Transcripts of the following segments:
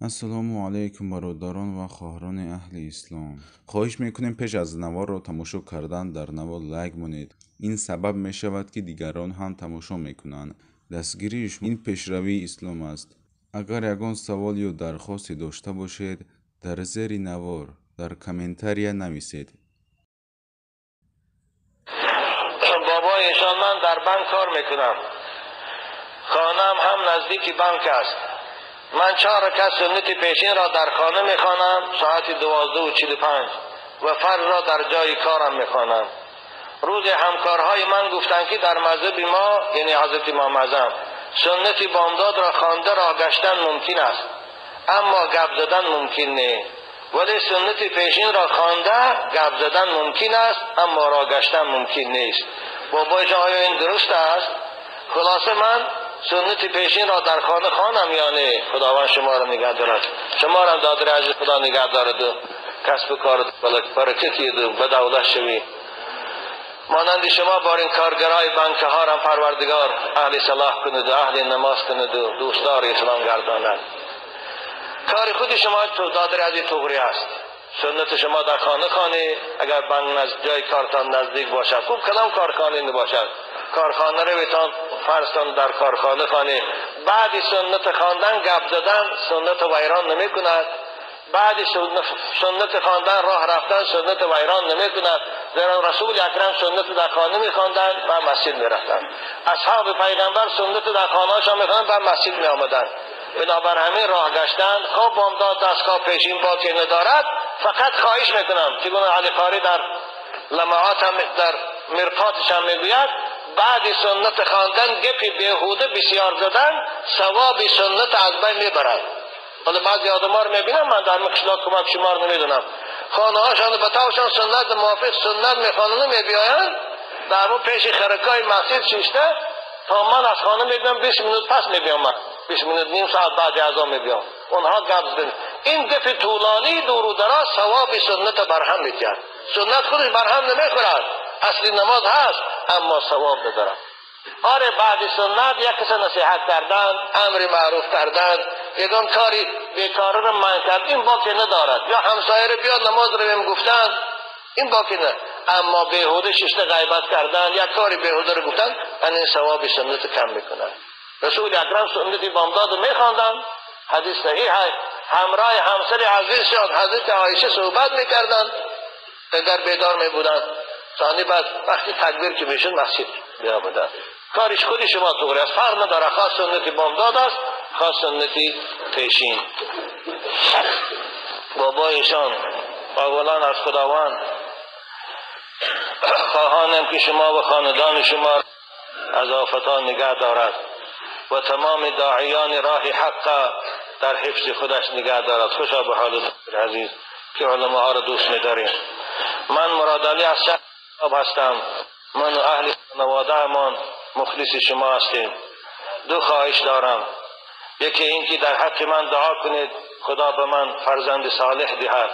السلام علیکم برادران و خواهران اهل اسلام. خواهش میکنیم پیش از نوار را تماشا کردن در نوار لایک مونید. این سبب می شود که دیگران هم تماشا میکنند. دستگیری شما این پیشروی اسلام است. اگر یگان سوال یا درخواستی داشته باشید در زیر نوار در کامنتاریا نویسید. بابا ایشان من در بانک کار میکنم، خانم هم نزدیک بانک است. من 4 رکعت سنت پیشین را در خانه میخوانم ساعت 12:45 و فرض را در جای کارم میخوانم. روز همکارهای من گفتند که در مذهب ما یعنی حضرت امام اعظم سنت بامداد را خوانده راه گشتن ممکن است اما گپ زدن ممکن نیست، ولی سنت پیشین را خوانده گپ زدن ممکن است اما راه گشتن ممکن نیست. بابا جان آیا این درست است؟ خلاصه من سنت پیشین را در خانه خوانم یا نه؟ خداوند شما را نگه دارد، شما را دادر عزیز خدا نگه دارد و کسب کار برکتی و به دولت شوی. مانند شما بار این کارگرای بانک ها را پروردگار اهل صلاح کند و اهل نماز کند و دوستدار اسلام گرداند. کار خود شما تو دادر عزیز توغری است. سنت شما در خانه خانه اگر بانک جای کارتان نزدیک باشد خوب کلام کارخانه نباشد کارخانه رو بیتان فرستان در کارخانه خانه. بعد سنت خواندن گپ زدن سنت ویران نمی کند، بعد سنت خواندن راه رفتن سنت ویران نمی کند. زیرا رسول اکرم سنت در خانه می خواندند و مسجد می رفتند. اصحاب پیغمبر سنت در خانه هاشان می خواندند و مسجد می آمدند. بنابر همین راه گشتن خواب بامداد دستگاه پیشین با که ندارد. فقط خواهش میکنم که گونه علی قاری در لمعات هم در مرقاتش هم میگوید بعد سنت خواندن گپی بیهوده بسیار زدن ثواب سنت از بین میبرد. ولی بعضی آدم‌ها رو میبینم من در مکشلا کمک شمار نمیدونم خانه هاشان بتاوشان سنت موافق سنت میخوانن میبیاین در اون پیش خرکای مسجد شیشته تا من از خانه میبینم 20 منوت پس میبیام، من 20 منوت نیم ساعت بعد از آن میبیام. اونها گپ زدن این گپ طولانی دور و دراز ثواب سنت برهم میتید. سنت خودش برهم نمیخورد، اصلی نماز هست اما ثواب ندارد. آره بعد سنت یک کس نصیحت کردن، امر معروف کردن، یگان کاری بیکاره رو منع کرد این باکی ندارد. یا همسایه رو بیاد نماز رو بهم گفتن این باکی نه، اما بیهوده ششته غیبت کردن یک کاری بیهوده رو گفتن این ثواب سنت کم میکنن. رسول اکرم سنت بامداد رو میخواندن، حدیث صحیح ہے، همراه همسر عزیزشان حضرت عایشه صحبت میکردن اگر بیدار میبودن. ثانی بعد وقتی تکبیر که میشون مسجد بیامدن. کارش خودی شما طوری است، فرق نداره خاص سنتی بامداد است خاص سنتی پیشین. بابا ایشان اولا از خداوند خواهانم که شما و خاندان شما از آفتان نگه دارد و تمام داعیان راه حق در حفظ خودش نگه دارد. خوشا به حال عزیز که علماء ها را دوست می‌داریم. من مراد علی از شهر هستم، من و اهل خانواده من مخلص شما هستیم. دو خواهش دارم، یکی این که در حق من دعا کنید خدا به من فرزند صالح دهد،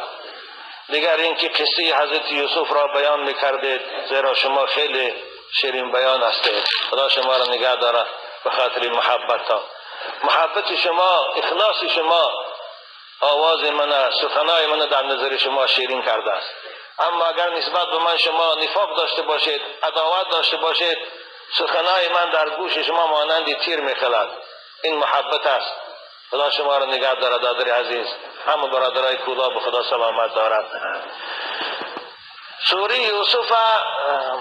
دیگر این که قصه حضرت یوسف را بیان میکردید زیرا شما خیلی شیرین بیان هستید. خدا شما را نگه دارد به خاطر محبت شما، اخلاص شما آواز من، سخنای من در نظر شما شیرین کرده است. اما اگر نسبت به من شما نفاق داشته باشید، عداوت داشته باشید، سخنای من در گوش شما مانند تیر میخلد. این محبت است. خدا شما را نگه دارد دادر عزیز. همه برادرای کولا به خدا سلامت دارد. سوره یوسف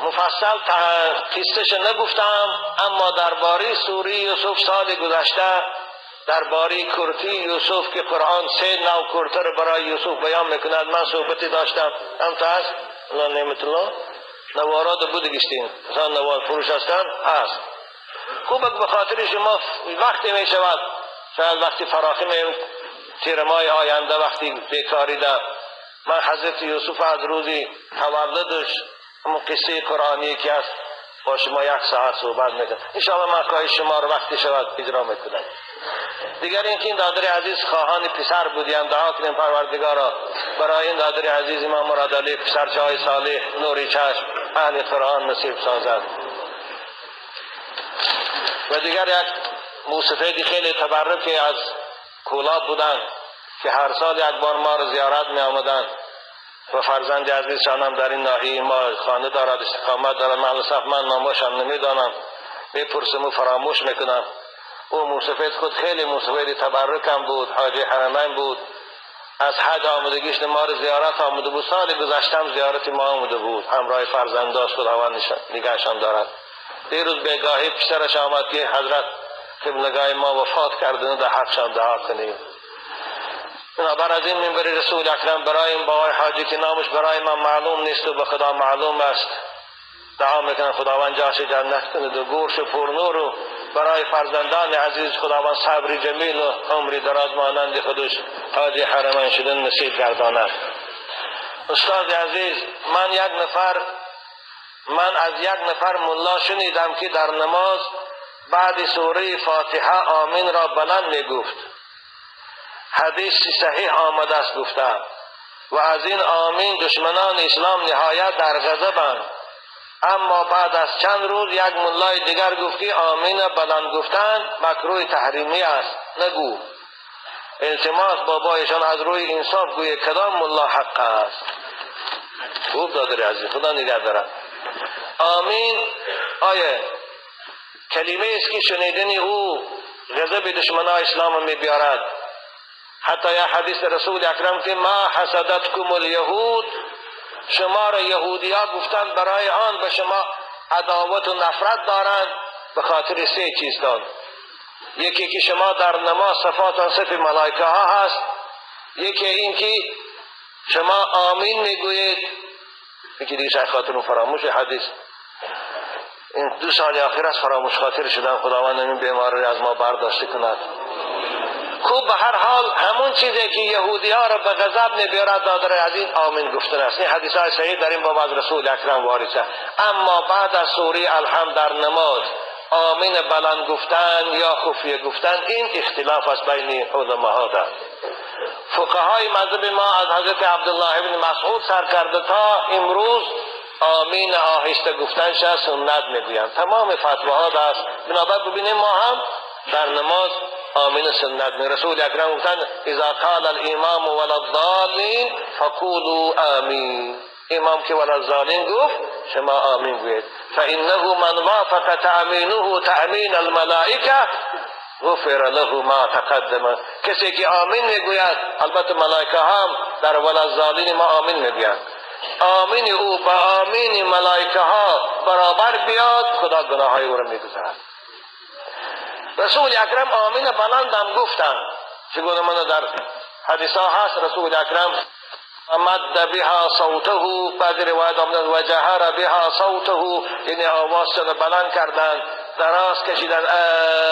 مفصل قصهش نگفتم، اما درباره سوره یوسف سال گذشته درباره کرتی یوسف که قرآن 3 نوع کرته رو برای یوسف بیان میکند من صحبتی داشتم. هم تا هست الله نعمت الله نوارات بود گشتین مثلا نوار فروش هستن هست. خوب به خاطر شما وقتی می شود شاید وقتی فراخی می تیر ماه آینده وقتی بیکاری ده من حضرت یوسف از روزی تولدش همون قصه قرآنی که است با شما 1 ساعت صحبت میکنم. انشاءالله من خواهش شما رو وقتی شود اجرا میکنم. دیگر اینکه این دادر عزیز خواهان پسر بودیم، دعا کنیم پروردگارا برای این دادر عزیز امام مراد علی پسر چای صالح نوری چشم اهل قرآن نصیب سازد. و دیگر یک موسیقی خیلی تبرکی از کولا بودن که هر سال یک بار ما رو زیارت می آمدن و فرزند عزیزشان هم در این ناحیه ما خانه دارد، استقامت دارد. معلوماً من نامشان نمیدانم، میپرسم و فراموش میکنم. او موسفید خود خیلی موسفید تبرکم بود، حاجی حرمین بود. از حج آمدگیش ما رو زیارت آمده بود. سال گذشتم زیارت ما آمده بود، همراه فرزنداش، خداوند نگهشان دارد. دیروز بگاهی پسرش آمد که حضرت قبلگاه ما وفات کردن، در حقشان دعا کنیم. بنابر از این منبر رسول اکرم برای این بابای حاجی که نامش برای من معلوم نیست و به خدا معلوم است، دعا میکنم خداوند جاش جنت کند و گورش پرنور و برای فرزندان عزیز خداوند صبری جمیل و عمری دراز مانند خودش حاجی حرمین شدن نصیب گرداند. استاد عزیز، من از یک نفر ملا شنیدم که در نماز بعد سوره فاتحه آمین را بلند میگفت. حدیث صحیح آمده است گفته و از این آمین دشمنان اسلام نهایت در غضبند. اما بعد از چند روز یک ملای دیگر گفت که آمین بلند گفتن مکروه تحریمی است، نگو. التماس بابایشان از روی انصاف گویه کدام ملا حق است. خوب دادر عزیز، خدا نگه دارد. آمین آیه کلمه است که شنیدن او غضب دشمنان اسلام می بیارد. حتی یا حدیث رسول اکرم که ما حسدتکم الیهود، شما را یهودی ها گفتند برای آن به شما عداوت و نفرت دارند به خاطر سه چیز دارند. یکی که شما در نماز صفات صف ملائکه ها هست، یکی این که شما آمین میگویید، یکی دیگه شاید خاطر فراموش حدیث. این 2 سال آخر از فراموش خاطر شدن، خداوند این بیماری از ما برداشت کند. خوب به هر حال همون چیزی که یهودی ها را به غضب نمیارد دادر از این آمین گفتن است. این حدیث های صحیح در این باب از رسول اکرم وارد است. اما بعد از سوره الحمد در نماز آمین بلند گفتن یا خفیه گفتن، این اختلاف است بین علماء دارد. فقهای مذهب ما از حضرت عبدالله ابن مسعود سر کرده تا امروز آمین آهسته گفتنش سنت میگویند. تمام فتواها دست. بنابراین ببینیم ما هم در نماز آمین سنت می. رسول اکرم گفتند اذا قال الامام ولا الضالین فقولوا آمین. امام که ولا الضالین گفت شما آمین گویید. فانه من وافق تأمینه تأمین الملائکه غفر له ما تقدم. کسی که آمین میگوید، البته ملائکه هم در ولا الضالین ما آمین میگویند، آمین او با آمین ملائکه ها برابر بیاد، خدا گناه های او را میگذارد. رسول اکرم آمین بلندم گفتن، چگونه من در حدیث ها هست رسول اکرم مد بها صوته، بعد روایت آمده و جهر بها صوته، یعنی آوازشان بلند کردند، دراز کشیدن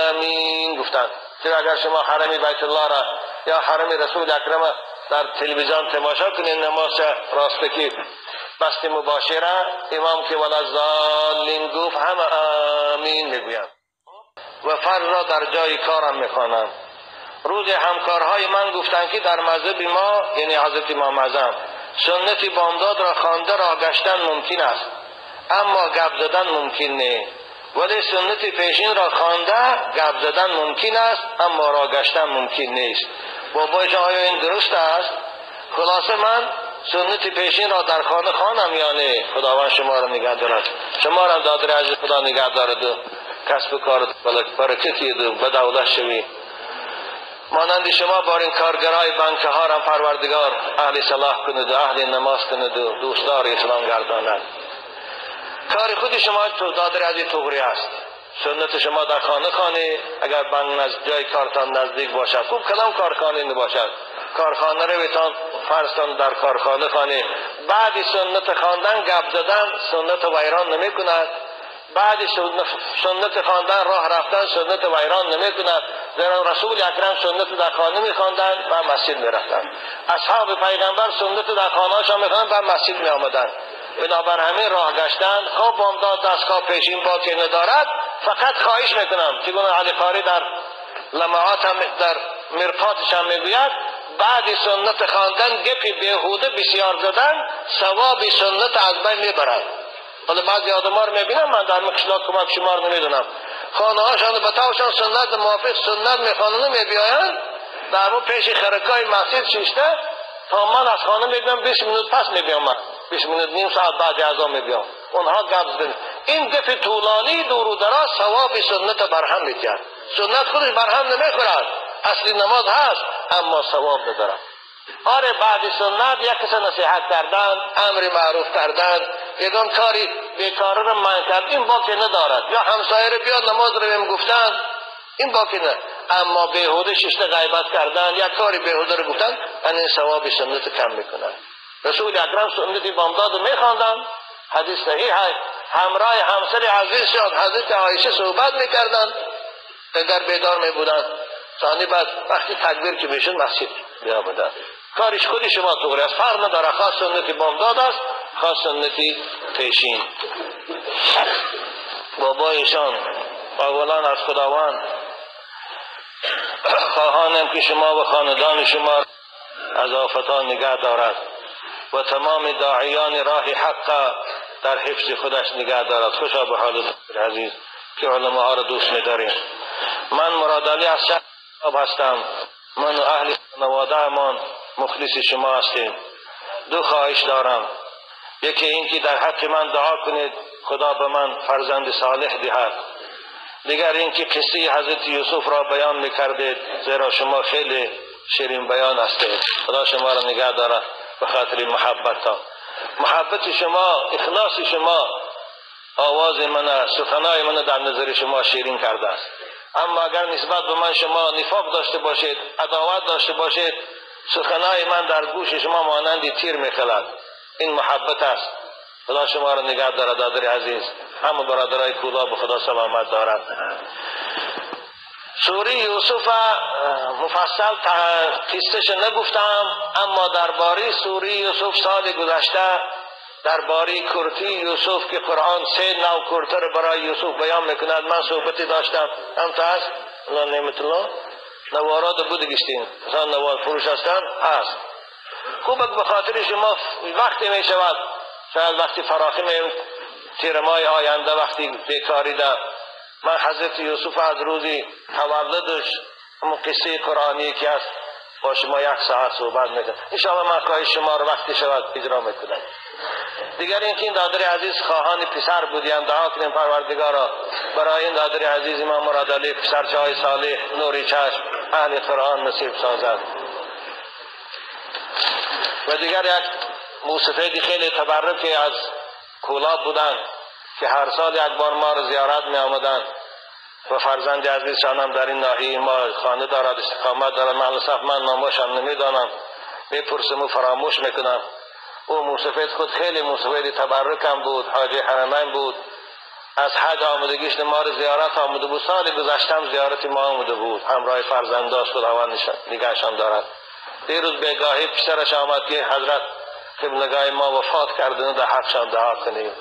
آمین گفتند. چرا اگر شما حرم بیت الله را یا حرم رسول اکرم در تلویزیون تماشا کنید، نماز راستکی بست مباشره، امام که ولا الضالین گفت همه آمین میگویند و فرض را در جای کارم میخوانم. روز همکارهای من گفتند که در مذهب ما، یعنی حضرت امام اعظم، سنت بامداد را خوانده راه گشتن ممکن است اما گپ زدن ممکن نه، ولی سنت پیشین را خوانده گپ زدن ممکن است اما راه گشتن ممکن نیست. بابایش آیا این درست است؟ خلاصه من سنت پیشین را در خانه خوانم یا نه؟ خداوند شما را نگه دارد، شما را دادر عزیز خدا نگه دارد و کسب کارت برکتی و به دولت شوی. مانند شما بار این کارگرای بانک ها را پروردگار اهل صلاح کند و اهل نماز کند و دوستدار اسلام گرداند. کار خود شما تو دادر عزیز طغری است. سنت شما در خانه خانه، اگر بانک جای کارتان نزدیک باشد خوب، کلام کارخانه نباشد، کارخانه رو بیتان فرستان در کارخانه خانه. بعد سنت خواندن گپ زدن سنت ویران نمی کند، بعد سنت خواندن راه رفتن سنت ویران نمی کند. زیرا رسول اکرم سنت در خانه می خواندند و مسجد می رفتند. اصحاب پیغمبر سنت در خانه هاشان می خواندند و مسجد می آمدند. بنابر همین راه گشتن خواب بامداد دستگاه پیشین با که ندارد. فقط خواهش میکنم چگونه علی قاری در لمعات هم در مرقاتش هم میگوید بعد سنت خواندن گپی بیهوده بسیار زدن ثواب سنت از بین میبرد. ولی بعضی آدم‌ها رو میبینم، من در مقصلات کمک شمار نمیدونم، خانه هاشان بتاوشان سنت موافق سنت میخوانن میبیاین، در اون پیش خرکای مسجد شیشته تا من از خانه میبیم 20 منوت پس میبیم، من 20 منوت نیم ساعت بعد از آن میبیم. اونها گپ زدن. این گپ طولانی دور و دراز ثواب سنت برهم میتید. سنت خودش برهم نمیخورد، اصلی نماز هست اما ثواب ندارد. آره بعد سنت یک کس نصیحت کردن، امر معروف کردن، یگان کاری بیکاره رو منع کرد، این باکی ندارد. یا همسایه رو بیاد نماز رو بهم گفتن، این باکی نه. اما بیهوده ششته غیبت کردن، یک کاری بیهوده رو گفتن، این ثواب سنت کم میکنن. رسول اکرم سنت بامداد رو میخواندن، حدیث صحیح ہے، همراه همسر عزیزشان حضرت عایشه صحبت میکردن اگر بیدار میبودن. ثانی بعد وقتی تکبیر که میشن مسجد بیا بودن. کارش خودی شما طوری است، فرق نداره خاص سنتی بامداد است خاص سنتی پیشین. بابایشان اولا از خداوند خواهانم که شما و خاندان شما از آفتان نگه دارد و تمام داعیان راه حق در حفظ خودش نگه دارد. خوشا به حال عزیز که علماء ها را دوست می‌داریم. من مراد علی از شهر هستم. من و اهل خانواده من مخلص شما هستیم. دو خواهش دارم. یکی این که در حق من دعا کنید خدا به من فرزند صالح دهد. دیگر این که قصه حضرت یوسف را بیان میکردید زیرا شما خیلی شیرین بیان هستید. خدا شما را نگه دارد به خاطر محبت شما، اخلاص شما آواز من، سخنای من در نظر شما شیرین کرده است. اما اگر نسبت به من شما نفاق داشته باشید، عداوت داشته باشید، سخنای من در گوش شما مانند تیر میخلد. این محبت است. خدا شما را نگه دارد دادر عزیز. همه برادرای کولا به خدا سلامت دارد. سوره یوسف مفصل قصهش نگفتم، اما درباره سوره یوسف سال گذشته درباره کرتی یوسف که قرآن 3 نوع کرته را برای یوسف بیان میکند من صحبتی داشتم. هم تا هست الله نعمت الله نواراد بوده گشتین مثلا نوار فروش هستن هست. خوب به خاطر شما وقتی می شود شاید وقتی فراخی می تیرمای آینده وقتی بیکاری ده من حضرت یوسف از روزی تولدش همون قصه قرآنی که است با شما 1 ساعت صحبت میکنم. انشاءالله من خواهش شما رو وقتی شود اجرا میکنم. دیگر اینکه این دادر عزیز خواهان پسر بودیم دعا کنیم پروردگارا برای این دادر عزیز امام مراد علی پسر چای صالح نوری چشم اهل قرآن نصیب سازد. و دیگر یک موسفیدی خیلی تبرکی از کولاب بودن که هر سال یک بار ما رو زیارت می آمدن و فرزند عزیزشان هم در این ناحیه ما خانه دارد استقامت دارد. معلومات من نامشان نمیدانم میپرسم و فراموش میکنم. او موسفید خود خیلی موسفید تبرکم بود، حاجی حرمین بود. از حج آمدگیش ما رو زیارت آمده بود. سال گذشتم زیارت ما آمده بود همراه فرزنداش خداوند نگهشان دارد. دیروز بیگاهی پسرش آمد که حضرت قبلگاه ما وفات کردن در حقشان دعا کنیم.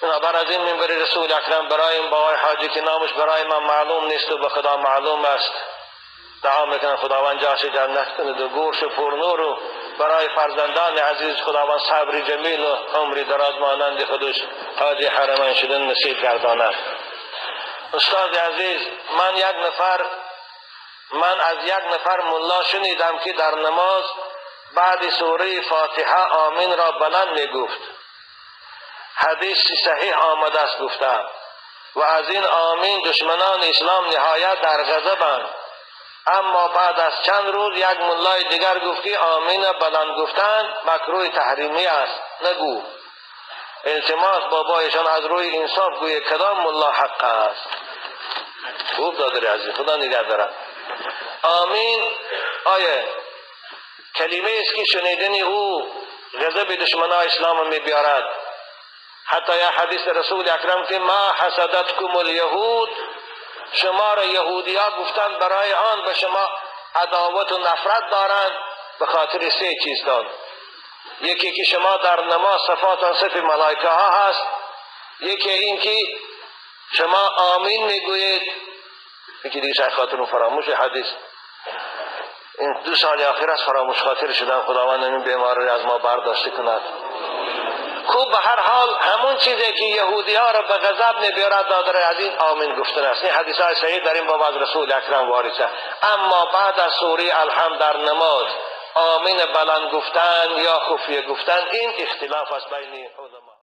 بنابر از این منبر رسول اکرم برای این بابای حاجی که نامش برای من معلوم نیست و به خدا معلوم است دعا میکنم خداوند جاش جنت کند و گورش پرنور و برای فرزندان عزیز خداوند صبر جمیل و عمری دراز مانند خودش حاجی حرمین شدن نصیب گرداند. استاد عزیز من از یک نفر ملا شنیدم که در نماز بعد سوره فاتحه آمین را بلند میگفت. حدیث صحیح آمده است گفته و از این آمین دشمنان اسلام نهایت در غضبند. اما بعد از چند روز یک ملای دیگر گفت که آمین بلند گفتن مکروه تحریمی است نگو. التماس بابایشان از روی انصاف گویه کدام ملا حق است. خوب دادر عزیز خدا نگه دارد. آمین آیه کلمه است که شنیدن او غضب دشمنان اسلام می بیارد. حتی یا حدیث رسول اکرم که ما حسدتکم الیهود شما را یهودی ها گفتند برای آن به شما عداوت و نفرت دارند به خاطر 3 چیز دارند. یکی که شما در نماز صفاتان صف ملائکه ها هست. یکی این که شما آمین میگویید. یکی دیگه شاید خاطر فراموش حدیث این 2 سال آخر از فراموش خاطر شدن. خداوند این بیماری از ما برداشته کند. خوب به هر حال همون چیزی که یهودی ها را به غضب نمیارد دادره از این آمین گفتن است. این حدیث های صحیح در این باب از رسول اکرم وارد است. اما بعد از سوره الحمد در نماز آمین بلند گفتن یا خفیه گفتن این اختلاف است بین علما.